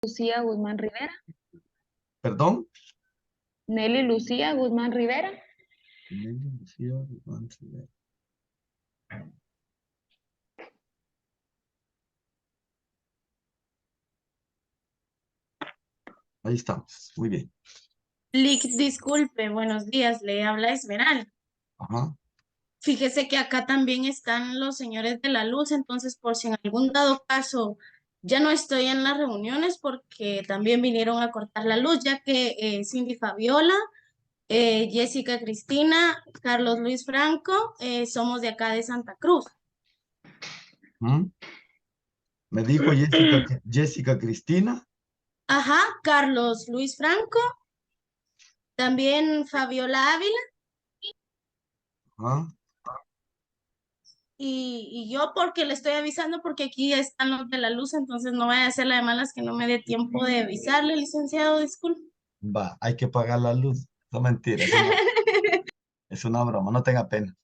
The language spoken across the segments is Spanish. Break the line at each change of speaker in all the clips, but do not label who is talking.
Lucía Guzmán Rivera.
Perdón.
Nelly Lucía Guzmán Rivera.
Nelly Lucía Guzmán Rivera. Ahí estamos, muy bien.
Lick, disculpe, buenos días, le habla Esmeral.
Ajá.
Fíjese que acá también están los señores de la luz, entonces por si en algún dado caso ya no estoy en las reuniones porque también vinieron a cortar la luz, ya que Cindy Fabiola, Jessica Cristina, Carlos Luis Franco, somos de acá de Santa Cruz.
¿Mm? Me dijo Jessica Cristina.
Ajá, Carlos Luis Franco, también Fabiola Ávila.
Ajá.
Y yo porque le estoy avisando porque aquí están los de la luz, entonces no vaya a hacer la de malas que no me dé tiempo de avisarle, licenciado, disculpe.
Va, hay que pagar la luz. No, mentira, es una broma, no tenga pena.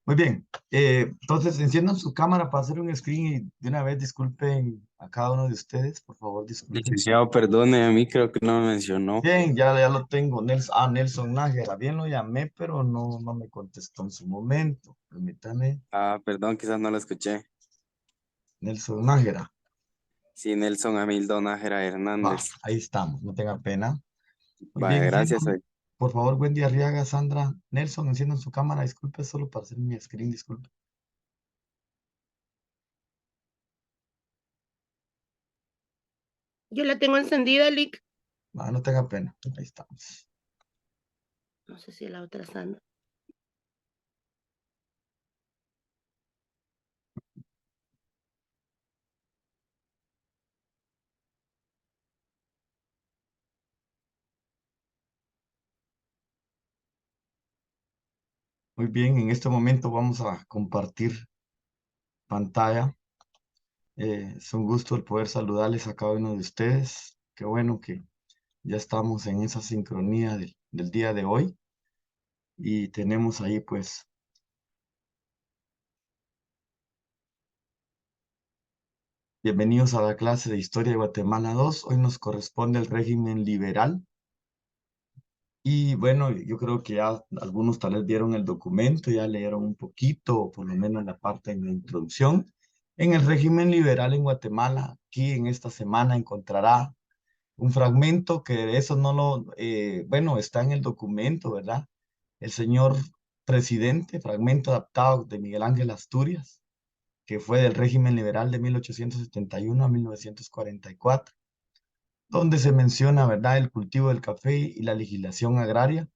Muy bien, entonces enciendan su cámara para hacer un screen y de una vez disculpen a cada uno de ustedes, por favor, disculpen.
Licenciado, perdone, a mí creo que no me mencionó.
Bien, ya lo tengo. Nelson Nájera, bien lo llamé, pero no me contestó en su momento. Permítame,
Perdón, quizás no lo escuché.
Nelson Nájera.
Sí, Nelson Hamilton Nájera
Va,
Hernández.
ahí estamos, no tenga pena. Muy bien,
Vaya, gracias.
por favor, Wendy Arriaga, Sandra, Nelson, enciendan su cámara, disculpe, solo para hacer mi screen, disculpe.
Yo la tengo encendida, Lick.
Va, no tenga pena, ahí estamos.
No sé si la otra Sandra.
Muy bien, en este momento vamos a compartir pantalla. Es un gusto el poder saludarles a cada uno de ustedes. Qué bueno que ya estamos en esa sincronía del día de hoy. Y tenemos ahí, pues, bienvenidos a la clase de Historia de Guatemala 2. Hoy nos corresponde el régimen liberal. Y bueno, yo creo que ya algunos tal vez vieron el documento, ya leyeron un poquito, o por lo menos la parte en la introducción. En el régimen liberal en Guatemala, aquí en esta semana encontrará un fragmento que de eso no lo, bueno, está en el documento, ¿verdad? El señor presidente, fragmento adaptado de Miguel Ángel Asturias, que fue del régimen liberal de 1871 a 1944, donde se menciona, ¿verdad?, el cultivo del café y la legislación agraria,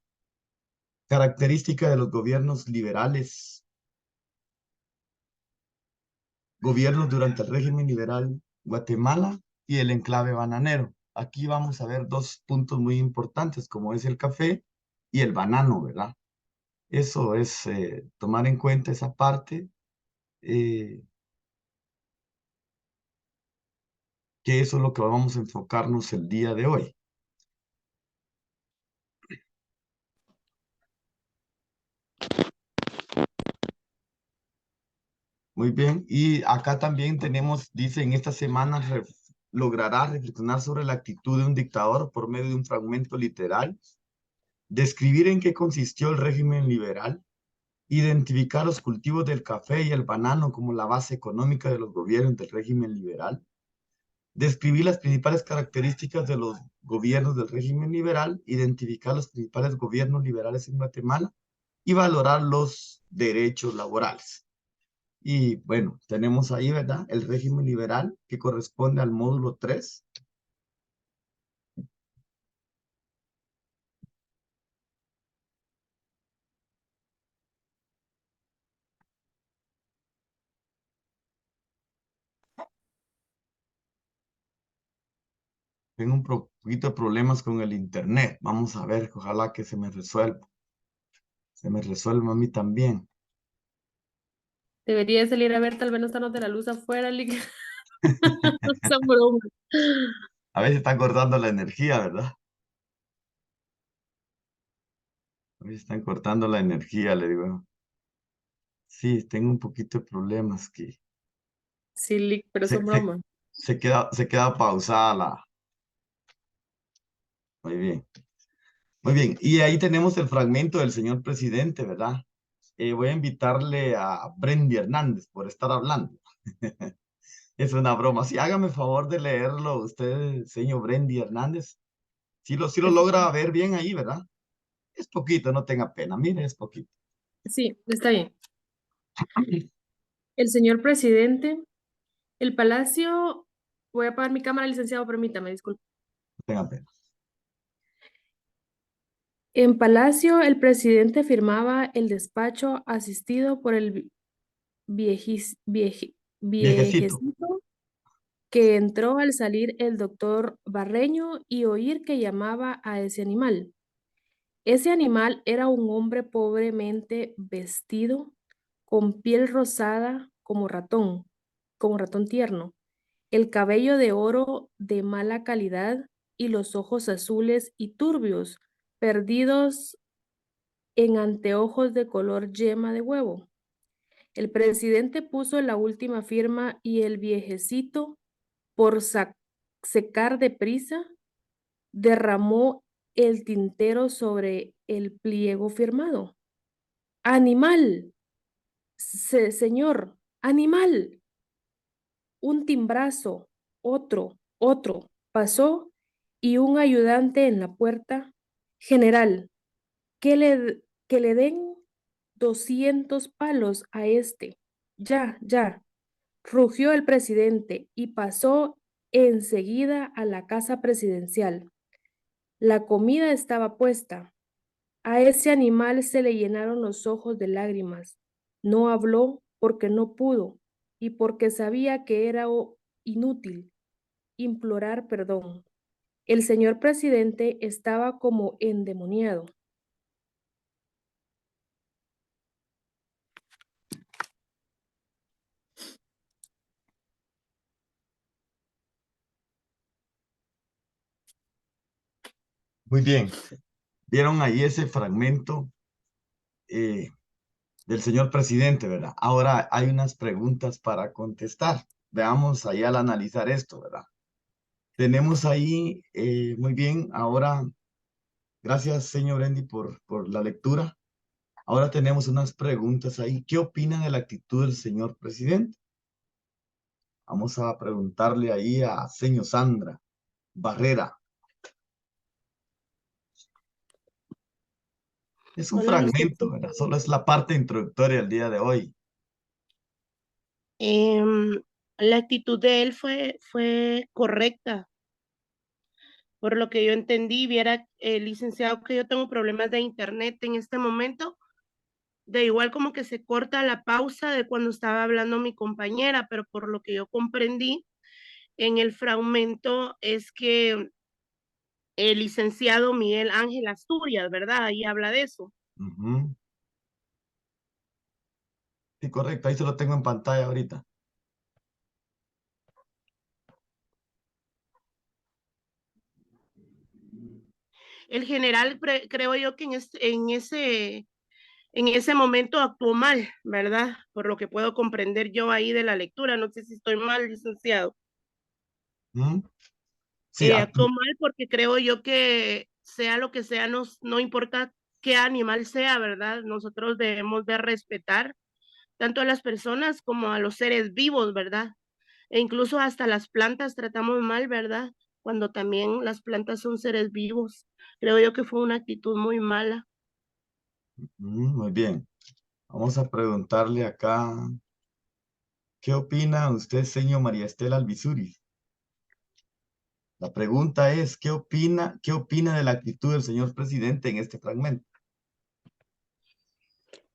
característica de los gobiernos liberales, gobiernos durante el régimen liberal Guatemala y el enclave bananero. Aquí vamos a ver dos puntos muy importantes, como es el café y el banano, ¿verdad? Eso es tomar en cuenta esa parte, que eso es lo que vamos a enfocarnos el día de hoy. Muy bien, y acá también tenemos, dice, en esta semana logrará reflexionar sobre la actitud de un dictador por medio de un fragmento literal, describir en qué consistió el régimen liberal, identificar los cultivos del café y el banano como la base económica de los gobiernos del régimen liberal, describir las principales características de los gobiernos del régimen liberal, identificar los principales gobiernos liberales en Guatemala y valorar los derechos laborales. Y bueno, tenemos ahí, ¿verdad?, el régimen liberal que corresponde al módulo 3. Tengo un poquito de problemas con el internet. Vamos a ver, ojalá que se me resuelva. Se me resuelva a mí también.
Debería salir a ver, tal vez no están los de la luz afuera, Lick. Son bromas.
A veces están cortando la energía, ¿verdad? A veces están cortando la energía, le digo. Sí, tengo un poquito de problemas que
Sí, Lick, pero
se,
son
se,
bromas.
se queda pausada Muy bien. Muy bien. Y ahí tenemos el fragmento del señor presidente, ¿verdad? Voy a invitarle a Brendy Hernández por estar hablando. Es una broma. Sí, hágame favor de leerlo usted, señor Brendy Hernández. Sí lo logra ver bien ahí, ¿verdad? Es poquito, no tenga pena. Mire, es poquito.
Sí, está bien. El señor presidente, el palacio, voy a apagar mi cámara, licenciado, permítame, disculpe.
No tenga pena.
En palacio, el presidente firmaba el despacho asistido por el
Viejecito.
viejecito que entró al salir el doctor Barreño y oír que llamaba a ese animal. Ese animal era un hombre pobremente vestido, con piel rosada como ratón tierno, el cabello de oro de mala calidad y los ojos azules y turbios, perdidos en anteojos de color yema de huevo. El presidente puso la última firma y el viejecito, por secar deprisa, derramó el tintero sobre el pliego firmado. ¡Animal! Señor, animal. Un timbrazo, otro, pasó y un ayudante en la puerta. General, que le den 200 palos a este. Ya, ya. Rugió el presidente y pasó enseguida a la casa presidencial. La comida estaba puesta. A ese animal se le llenaron los ojos de lágrimas. No habló porque no pudo y porque sabía que era inútil implorar perdón. El señor presidente estaba como endemoniado.
Muy bien. Vieron ahí ese fragmento del señor presidente, ¿verdad? Ahora hay unas preguntas para contestar. Veamos ahí al analizar esto, ¿verdad? Tenemos ahí, muy bien, ahora, gracias, señor Andy, por la lectura. Ahora tenemos unas preguntas ahí. ¿Qué opina de la actitud del señor presidente? Vamos a preguntarle ahí a señor Sandra Barrera. Es un
Hola,
fragmento,
licenciado.
¿verdad? Solo es la parte introductoria del día de hoy.
Em, la actitud de él fue correcta. Por lo que yo entendí, viera, licenciado, que yo tengo problemas de internet en este momento. De igual como que se corta la pausa de cuando estaba hablando mi compañera, pero por lo que yo comprendí en el fragmento es que el licenciado Miguel Ángel Asturias, ¿verdad? Ahí habla de eso.
Ujú. Sí, correcto. Ahí se lo tengo en pantalla ahorita.
El general, creo yo que en ese momento actuó mal, ¿verdad? Por lo que puedo comprender yo ahí de la lectura. No sé si estoy mal, licenciado.
¿Mm? Sí,
Actuó mal porque creo yo que sea lo que sea, no importa qué animal sea, ¿verdad? Nosotros debemos de respetar tanto a las personas como a los seres vivos, ¿verdad? E incluso hasta las plantas tratamos mal, ¿verdad? Cuando también las plantas son seres vivos. Creo yo que fue una actitud muy mala.
Muy bien. Vamos a preguntarle acá, ¿qué opina usted, señor María Estela Alvisuri? La pregunta es, qué opina de la actitud del señor presidente en este fragmento?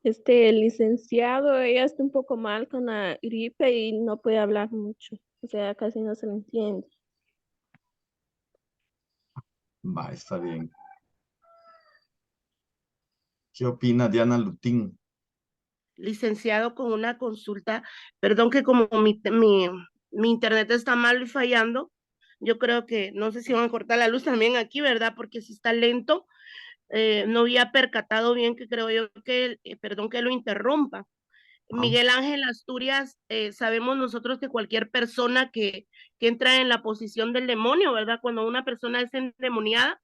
El licenciado, ella está un poco mal con la gripe y no puede hablar mucho, o sea, casi no se le entiende.
Va, está bien. ¿Qué opina Diana Lutín?
Licenciado, con una consulta, perdón que como mi internet está mal y fallando, yo creo que no sé si van a cortar la luz también aquí, ¿verdad? Porque si está lento, no había percatado bien que creo yo que, perdón que lo interrumpa.
Ah,
Miguel Ángel Asturias, sabemos nosotros que cualquier persona que entra en la posición del demonio, ¿verdad? Cuando una persona es endemoniada,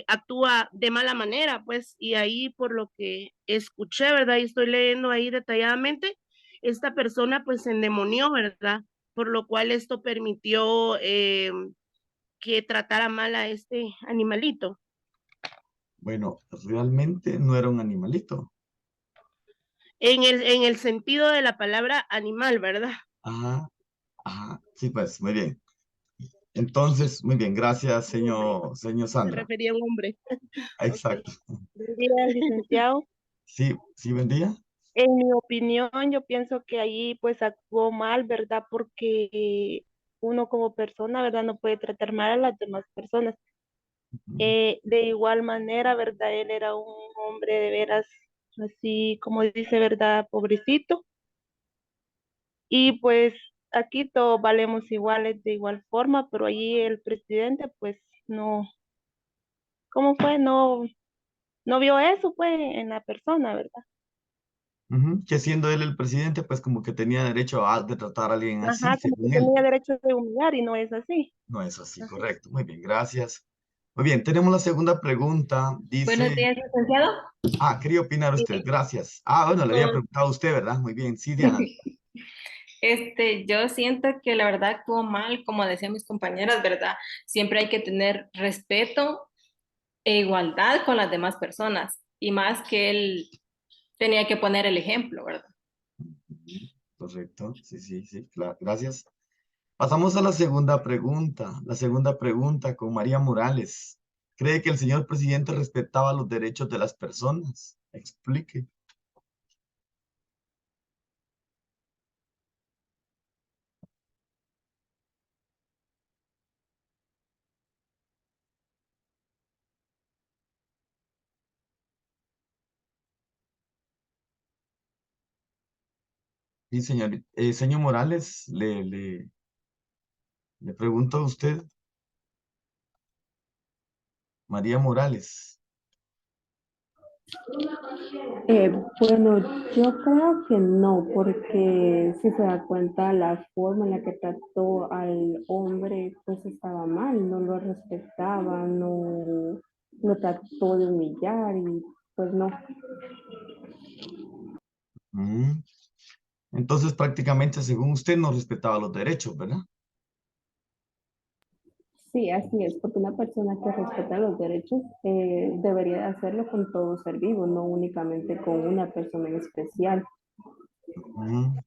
actúa de mala manera, pues, y ahí por lo que escuché, ¿verdad? Y estoy leyendo ahí detalladamente, esta persona pues se endemonió, ¿verdad? Por lo cual esto permitió que tratara mal a este animalito.
Bueno, realmente no era un animalito.
En el sentido de la palabra animal, ¿verdad?
Ajá, ajá, sí, pues, muy bien. Entonces, muy bien, gracias, señor
Se
Sandra.
refería a un hombre. Ok.
Exacto.
Buen día, licenciado.
Sí, sí, buen día.
En mi opinión, yo pienso que allí pues actuó mal, ¿verdad? Porque uno como persona, ¿verdad? No puede tratar mal a las demás personas. De igual manera, ¿verdad? Él era un hombre de veras, así como dice, ¿verdad? Pobrecito. Y pues aquí todos valemos iguales de igual forma, pero allí el presidente pues no, ¿cómo fue? No vio eso pues en la persona, ¿verdad?
Ujú, que siendo él el presidente, pues como que tenía derecho de tratar a alguien así,
Ajá, como que
según él.
tenía derecho de humillar y no es así.
No es así,
Ajá.
correcto. Muy bien, gracias. Muy bien, tenemos la segunda pregunta.
Buenos
Dice,
días, licenciado.
¿quería opinar usted? Gracias. Bueno, le había preguntado a usted, ¿verdad? Muy bien, sí, Diana.
Yo siento que la verdad actuó mal, como decían mis compañeras, ¿verdad? Siempre hay que tener respeto e igualdad con las demás personas, y más que él tenía que poner el ejemplo, ¿verdad?
Ujú, correcto, sí, sí, sí, claro, gracias. Pasamos a la segunda pregunta. La segunda pregunta con María Morales. ¿Cree que el señor presidente respetaba los derechos de las personas? Explique. Sí, señor. Señor Morales, le pregunto a usted, María Morales.
Bueno, yo creo que no, porque si se da cuenta la forma en la que trató al hombre, pues estaba mal, no lo respetaba, no lo trató de humillar y pues no.
Mm, entonces, prácticamente, según usted, no respetaba los derechos, ¿verdad?
Sí, así es, porque una persona que respeta los derechos debería de hacerlo con todo ser vivo, no únicamente con una persona en especial.
Mm,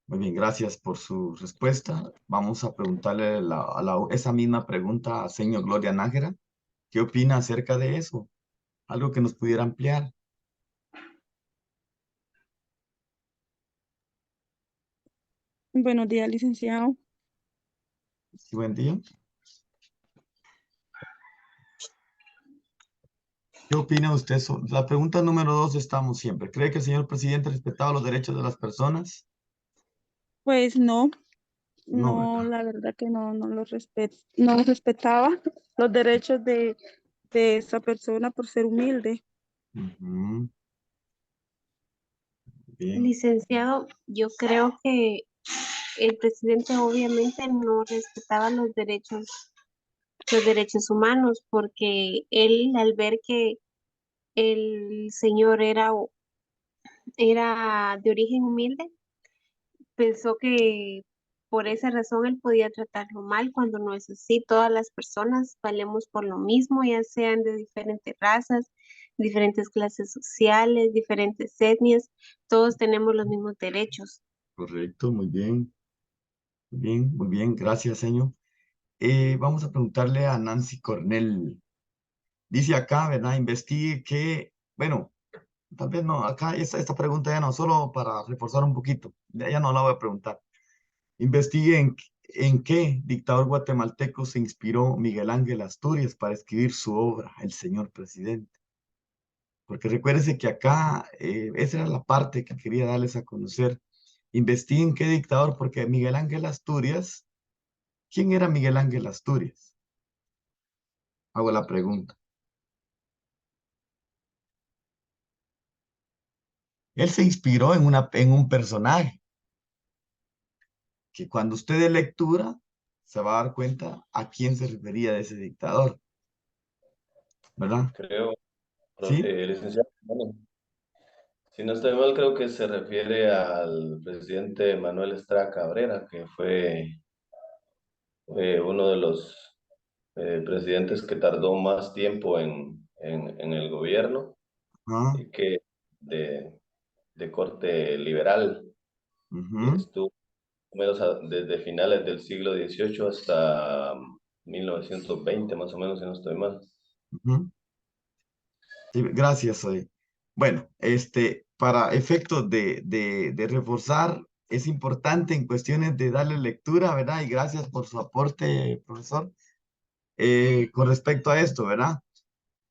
muy bien, gracias por su respuesta. Vamos a preguntarle esa misma pregunta a señor Gloria Nájera. ¿Qué opina acerca de eso? Algo que nos pudiera ampliar.
Buenos días, licenciado.
Sí, buen día. ¿Qué opina usted sobre la pregunta número 2? Estamos siempre. ¿Cree que el señor presidente respetaba los derechos de las personas?
Pues no,
No,
no,
¿verdad?
la verdad que no respetaba los derechos de esa persona por ser humilde.
Ujú, bien.
Licenciado, yo creo que el presidente obviamente no respetaba los derechos humanos, porque él al ver que el señor era de origen humilde, pensó que por esa razón él podía tratarlo mal cuando no es así. Todas las personas valemos por lo mismo, ya sean de diferentes razas, diferentes clases sociales, diferentes etnias, todos tenemos los mismos derechos.
Correcto, muy bien. Muy bien, muy bien. Gracias, señor. Vamos a preguntarle a Nancy Cornell. Dice acá, ¿verdad? Investigue que, bueno, tal vez no, acá esta pregunta ya no, solo para reforzar un poquito. Ya no la voy a preguntar. Investigue en qué dictador guatemalteco se inspiró Miguel Ángel Asturias para escribir su obra, El Señor Presidente. Porque recuérdese que acá, esa era la parte que quería darles a conocer. Investiguen qué dictador, porque Miguel Ángel Asturias, ¿quién era Miguel Ángel Asturias? Hago la pregunta. Él se inspiró en un personaje que cuando usted de lectura se va a dar cuenta a quién se refería de ese dictador. ¿verdad?
Creo,
¿Sí?
licenciado, bueno, si no estoy mal, creo que se refiere al presidente Manuel Estrada Cabrera, que fue uno de los presidentes que tardó más tiempo en el gobierno
Ah,
y que de, de corte liberal, que
ujú,
estuvo más o menos desde finales del siglo XVIII hasta 1920, más o menos, si no estoy mal.
ujú. Sí, gracias. Bueno, para efectos de reforzar, es importante en cuestiones de darle lectura, ¿verdad? Y gracias por su aporte, profesor, con respecto a esto, ¿verdad?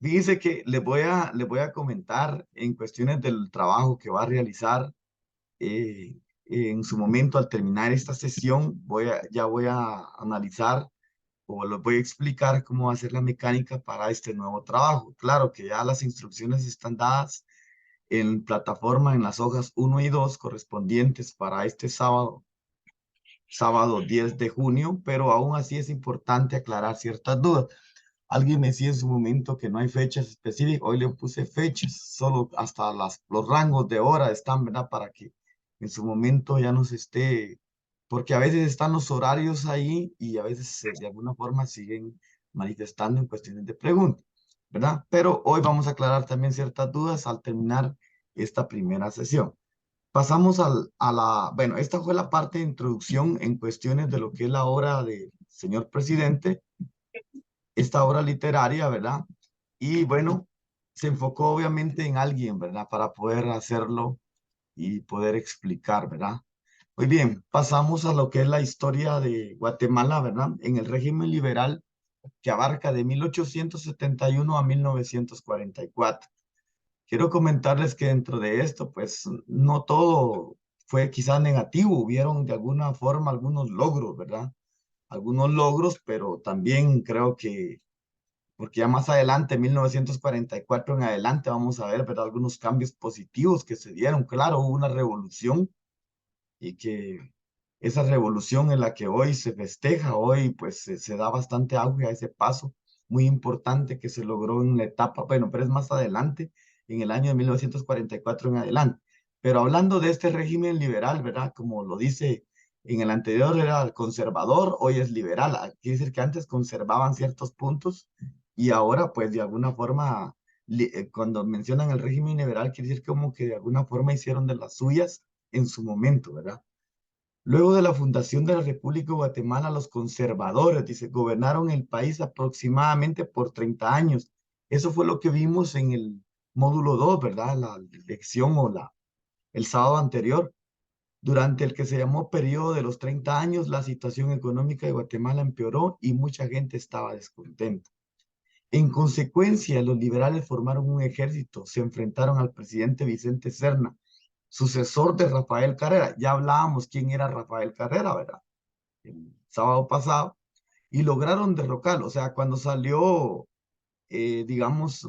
Fíjense que le voy a comentar en cuestiones del trabajo que va a realizar en su momento al terminar esta sesión. Ya voy a analizar o les voy a explicar cómo va a ser la mecánica para este nuevo trabajo. Claro que ya las instrucciones están dadas en plataforma en las hojas 1 y 2 correspondientes para este sábado 10 de junio, pero aún así es importante aclarar ciertas dudas. Alguien me decía en su momento que no hay fechas específicas. Hoy le puse fechas, solo hasta los rangos de hora están, ¿verdad? Para que en su momento ya nos esté, porque a veces están los horarios ahí y a veces de alguna forma siguen manifestando en cuestiones de preguntas, ¿verdad? Pero hoy vamos a aclarar también ciertas dudas al terminar esta primera sesión. Pasamos bueno, esta fue la parte de introducción en cuestiones de lo que es la obra del señor presidente, esta obra literaria, ¿verdad? Y bueno, se enfocó obviamente en alguien, ¿verdad? Para poder hacerlo y poder explicar, ¿verdad? Muy bien, pasamos a lo que es la historia de Guatemala, ¿verdad? En el régimen liberal que abarca de 1871 a 1944. Quiero comentarles que dentro de esto, pues no todo fue quizás negativo, hubieron de alguna forma algunos logros, ¿verdad? Algunos logros, pero también creo que porque ya más adelante, 1944 en adelante, vamos a ver, ¿verdad? Algunos cambios positivos que se dieron. Claro, hubo una revolución y que esa revolución en la que hoy se festeja, hoy pues se da bastante auge a ese paso muy importante que se logró en la etapa, bueno, pero es más adelante, en el año de 1944 en adelante. Pero hablando de este régimen liberal, ¿verdad? Como lo dice en el anterior era conservador, hoy es liberal. Quiere decir que antes conservaban ciertos puntos y ahora pues de alguna forma, cuando mencionan el régimen liberal, quiere decir como que de alguna forma hicieron de las suyas en su momento, ¿verdad? Luego de la fundación de la República de Guatemala, los conservadores, dice, gobernaron el país aproximadamente por 30 años. Eso fue lo que vimos en el módulo 2, ¿verdad? La lección o el sábado anterior. Durante el que se llamó periodo de los 30 años, la situación económica de Guatemala empeoró y mucha gente estaba descontenta. En consecuencia, los liberales formaron un ejército, se enfrentaron al presidente Vicente Serna, sucesor de Rafael Carrera. Ya hablábamos quién era Rafael Carrera, ¿verdad? El sábado pasado, y lograron derrocarlo. O sea, cuando salió, digamos,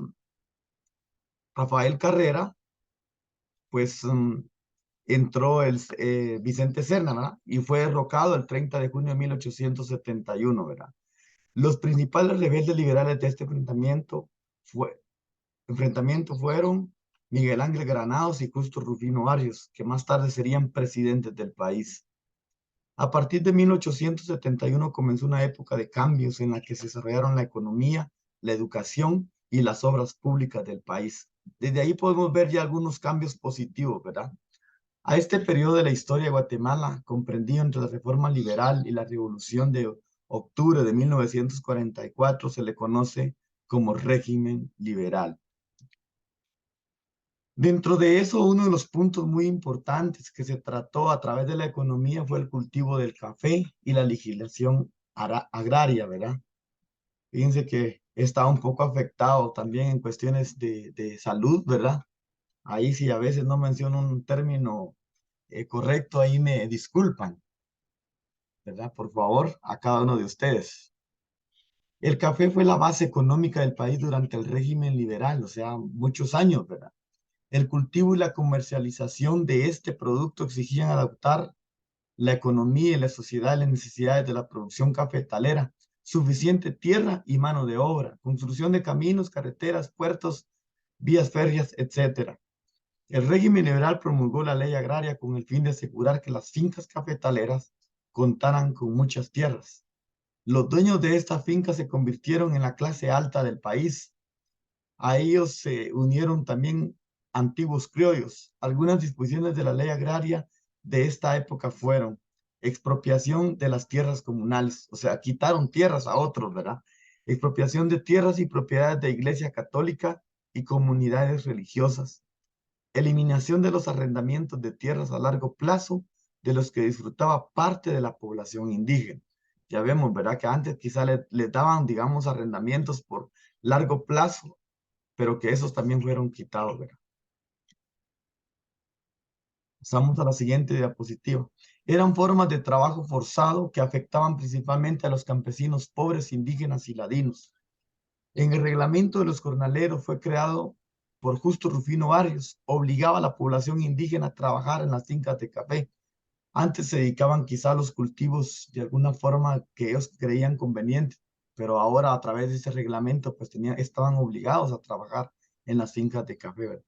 Rafael Carrera, pues entró el Vicente Serna, ¿verdad? Y fue derrocado el 30 de junio de 1871, ¿verdad? Los principales rebeldes liberales de este enfrentamiento fueron Miguel Ángel Granados y Justo Rufino Barrios, que más tarde serían presidentes del país. A partir de 1871 comenzó una época de cambios en la que se desarrollaron la economía, la educación y las obras públicas del país. Desde ahí podemos ver ya algunos cambios positivos, ¿verdad? A este periodo de la historia de Guatemala, comprendido entre la reforma liberal y la revolución de octubre de 1944, se le conoce como régimen liberal. Dentro de eso, uno de los puntos muy importantes que se trató a través de la economía fue el cultivo del café y la legislación agraria, ¿verdad? Fíjense que está un poco afectado también en cuestiones de salud, ¿verdad? Ahí sí a veces no menciono un término correcto, ahí me disculpan, ¿verdad? Por favor, a cada uno de ustedes. El café fue la base económica del país durante el régimen liberal, o sea, muchos años, ¿verdad? El cultivo y la comercialización de este producto exigían adaptar la economía y la sociedad a las necesidades de la producción cafetalera. suficiente tierra y mano de obra, construcción de caminos, carreteras, puertos, vías férreas, etc. El régimen liberal promulgó la ley agraria con el fin de asegurar que las fincas cafetaleras contaran con muchas tierras. Los dueños de estas fincas se convirtieron en la clase alta del país. A ellos se unieron también antiguos criollos. Algunas disposiciones de la ley agraria de esta época fueron expropiación de las tierras comunales, o sea, quitaron tierras a otros, ¿verdad? Expropiación de tierras y propiedades de Iglesia Católica y comunidades religiosas. Eliminación de los arrendamientos de tierras a largo plazo de los que disfrutaba parte de la población indígena. Ya vemos, ¿verdad? Que antes quizá le daban, digamos, arrendamientos por largo plazo, pero que esos también fueron quitados, ¿verdad? Pasamos a la siguiente diapositiva. Eran formas de trabajo forzado que afectaban principalmente a los campesinos pobres, indígenas y ladinos. En el reglamento de los jornaleros fue creado por Justo Rufino Barrios, obligaba a la población indígena a trabajar en las fincas de café. Antes se dedicaban quizá a los cultivos de alguna forma que ellos creían conveniente, pero ahora a través de ese reglamento pues estaban obligados a trabajar en las fincas de café, ¿verdad?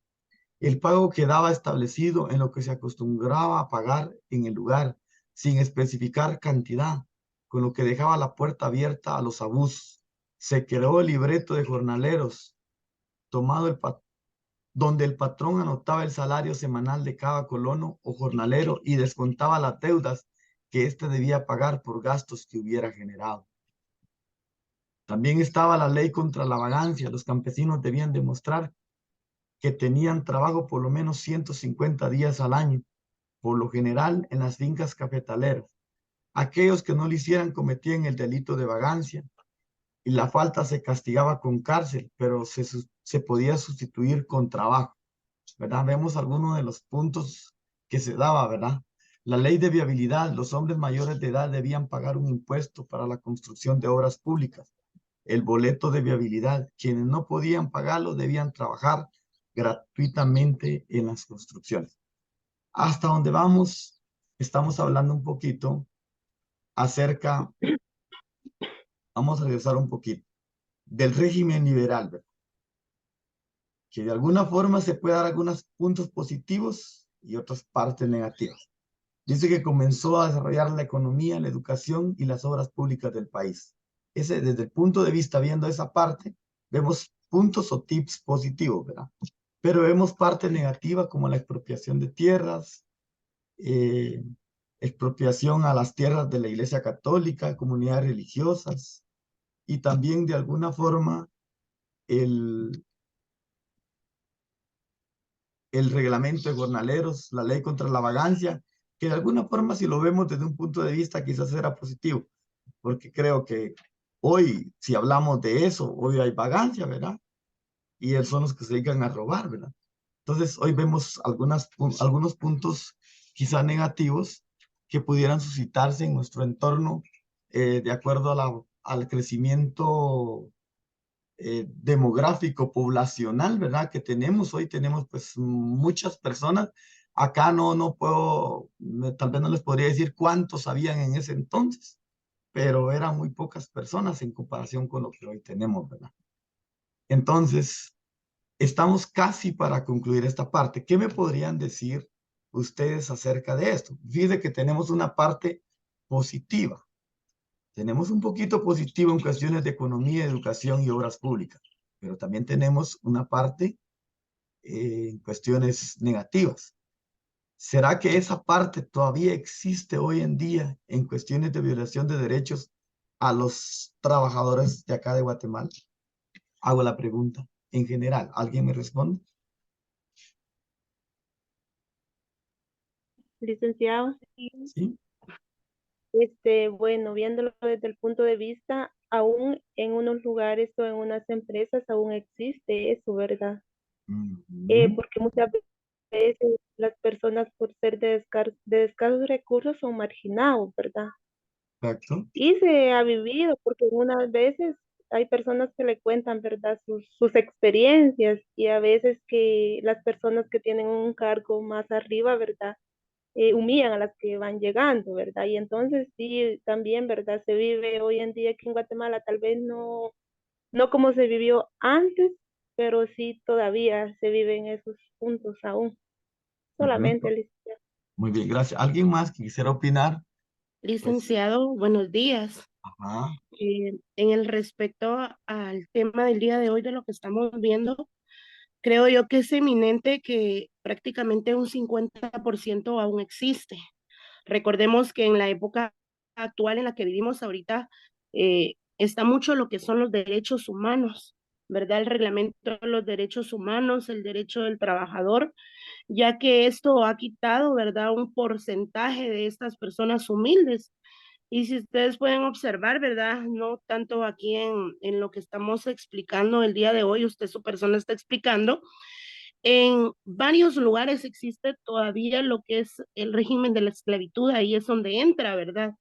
El pago quedaba establecido en lo que se acostumbraba a pagar en el lugar, sin especificar cantidad, con lo que dejaba la puerta abierta a los abusos. Se creó el libreto de jornaleros, donde el patrón anotaba el salario semanal de cada colono o jornalero y descontaba las deudas que éste debía pagar por gastos que hubiera generado. También estaba la ley contra la vagancia. Los campesinos debían demostrar que tenían trabajo por lo menos 150 días al año, por lo general en las fincas cafetaleras. Aquellos que no lo hicieran cometían el delito de vagancia y la falta se castigaba con cárcel, pero se podía sustituir con trabajo, ¿verdad? Vemos algunos de los puntos que se daba, ¿verdad? La ley de viabilidad, los hombres mayores de edad debían pagar un impuesto para la construcción de obras públicas. El boleto de viabilidad, quienes no podían pagarlo debían trabajar gratuitamente en las construcciones. Hasta donde vamos, estamos hablando un poquito acerca, vamos a regresar un poquito, del régimen liberal, ¿verdad? Que de alguna forma se puede dar algunos puntos positivos y otras partes negativas. Dice que comenzó a desarrollar la economía, la educación y las obras públicas del país. Desde el punto de vista, viendo esa parte, vemos puntos o tips positivos, ¿verdad? Pero vemos parte negativa como la expropiación de tierras, expropiación a las tierras de la Iglesia Católica, comunidades religiosas, y también de alguna forma el reglamento de jornaleros, la ley contra la vagancia, que de alguna forma si lo vemos desde un punto de vista quizás era positivo, porque creo que hoy, si hablamos de eso, hoy hay vagancia, ¿verdad? Y son los que se dedican a robar, ¿verdad? Entonces, hoy vemos algunos puntos quizá negativos que pudieran suscitarse en nuestro entorno de acuerdo al crecimiento demográfico, poblacional, ¿verdad? Que tenemos. Hoy tenemos pues muchas personas. Acá no puedo, tal vez no les podría decir cuántos habían en ese entonces, pero eran muy pocas personas en comparación con lo que hoy tenemos, ¿verdad? Entonces, estamos casi para concluir esta parte. ¿Qué me podrían decir ustedes acerca de esto? Fíjense que tenemos una parte positiva. Tenemos un poquito positivo en cuestiones de economía, educación y obras públicas, pero también tenemos una parte en cuestiones negativas. ¿Será que esa parte todavía existe hoy en día en cuestiones de violación de derechos a los trabajadores de acá de Guatemala? Hago la pregunta en general. ¿Alguien me responde?
Licenciado,
Sí.
Bueno, viéndolo desde el punto de vista, aún en unos lugares o en unas empresas aún existe eso, ¿verdad? Porque muchas veces las personas por ser de escasos recursos son marginados, ¿verdad?
Exacto.
Y se ha vivido, porque unas veces hay personas que le cuentan, ¿verdad? Sus experiencias y a veces que las personas que tienen un cargo más arriba, ¿verdad? humillan a las que van llegando, ¿verdad? Y entonces sí, también, ¿verdad? Se vive hoy en día aquí en Guatemala, tal vez no como se vivió antes, pero sí todavía se viven esos puntos aún. Solamente,
Perfecto.
licenciado.
Muy bien, gracias. ¿Alguien más que quisiera opinar? Pues,
Licenciado, buenos días.
ajá.
En el respecto al tema del día de hoy de lo que estamos viendo, creo yo que es eminente que prácticamente un 50% aún existe. Recordemos que en la época actual en la que vivimos ahorita está mucho lo que son los derechos humanos, ¿verdad? El reglamento de los derechos humanos, el derecho del trabajador, ya que esto ha quitado, ¿verdad? Un porcentaje de estas personas humildes. Y si ustedes pueden observar, ¿verdad? No tanto aquí en lo que estamos explicando el día de hoy, usted, su persona está explicando, en varios lugares existe todavía lo que es el régimen de la esclavitud, ahí es donde entra, ¿verdad?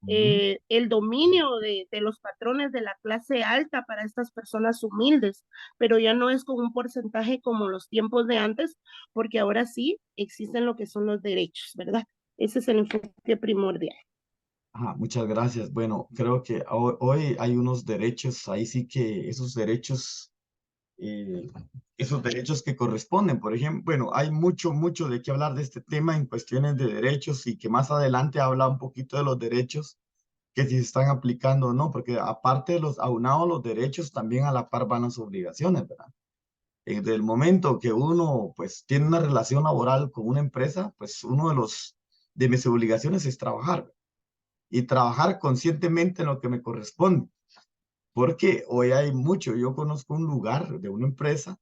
El dominio de los patrones de la clase alta para estas personas humildes, pero ya no es con un porcentaje como los tiempos de antes, porque ahora sí existen lo que son los derechos, ¿verdad? Ese es el enfoque primordial.
Ajá, muchas gracias. Bueno, creo que hoy hay unos derechos, ahí sí que esos derechos que corresponden. Por ejemplo, bueno, hay mucho de qué hablar de este tema en cuestiones de derechos y que más adelante habla un poquito de los derechos que si se están aplicando o no, porque aparte de los aunados los derechos, también a la par van las obligaciones, ¿verdad? Desde el momento que uno pues tiene una relación laboral con una empresa, pues uno de mis obligaciones es trabajar y trabajar conscientemente en lo que me corresponde. Porque hoy hay mucho, yo conozco un lugar de una empresa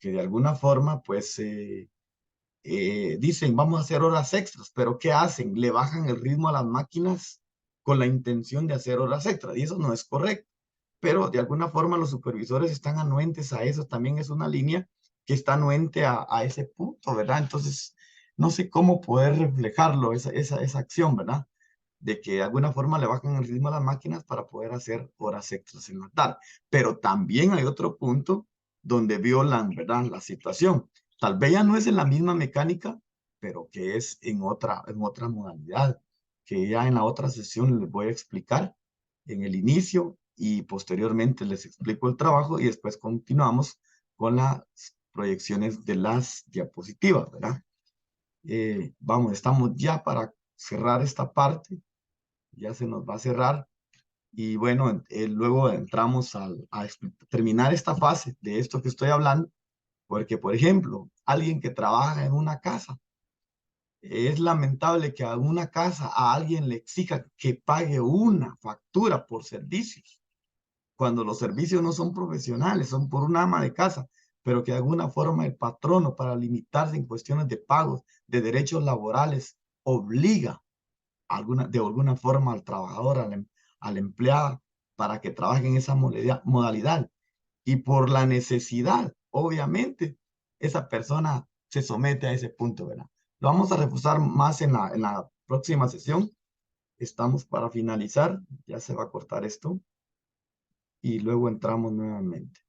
que de alguna forma pues dicen vamos a hacer horas extras, pero ¿qué hacen? Le bajan el ritmo a las máquinas con la intención de hacer horas extras y eso no es correcto. Pero de alguna forma los supervisores están anuentes a eso, también es una línea que está anuente a ese punto, ¿verdad? Entonces, no sé cómo poder reflejarlo, esa acción, ¿verdad? De que de alguna forma le bajan el ritmo a las máquinas para poder hacer horas extras en la tarde. Pero también hay otro punto donde violan, ¿verdad? La situación. Tal vez ya no es en la misma mecánica, pero que es en otra modalidad, que ya en la otra sesión les voy a explicar en el inicio y posteriormente les explico el trabajo y después continuamos con las proyecciones de las diapositivas, ¿verdad? Vamos, estamos ya para cerrar esta parte, ya se nos va a cerrar y bueno, luego entramos terminar esta fase de esto que estoy hablando, porque por ejemplo, alguien que trabaja en una casa, es lamentable que a una casa a alguien le exija que pague una factura por servicios cuando los servicios no son profesionales, son por un ama de casa, pero que de alguna forma el patrono, para limitarse en cuestiones de pagos, de derechos laborales, obliga de alguna forma al trabajador, al empleado, para que trabaje en esa modalidad. Y por la necesidad, obviamente, esa persona se somete a ese punto, ¿verdad? Lo vamos a reforzar más en la próxima sesión. Estamos para finalizar, ya se va a cortar esto y luego entramos nuevamente.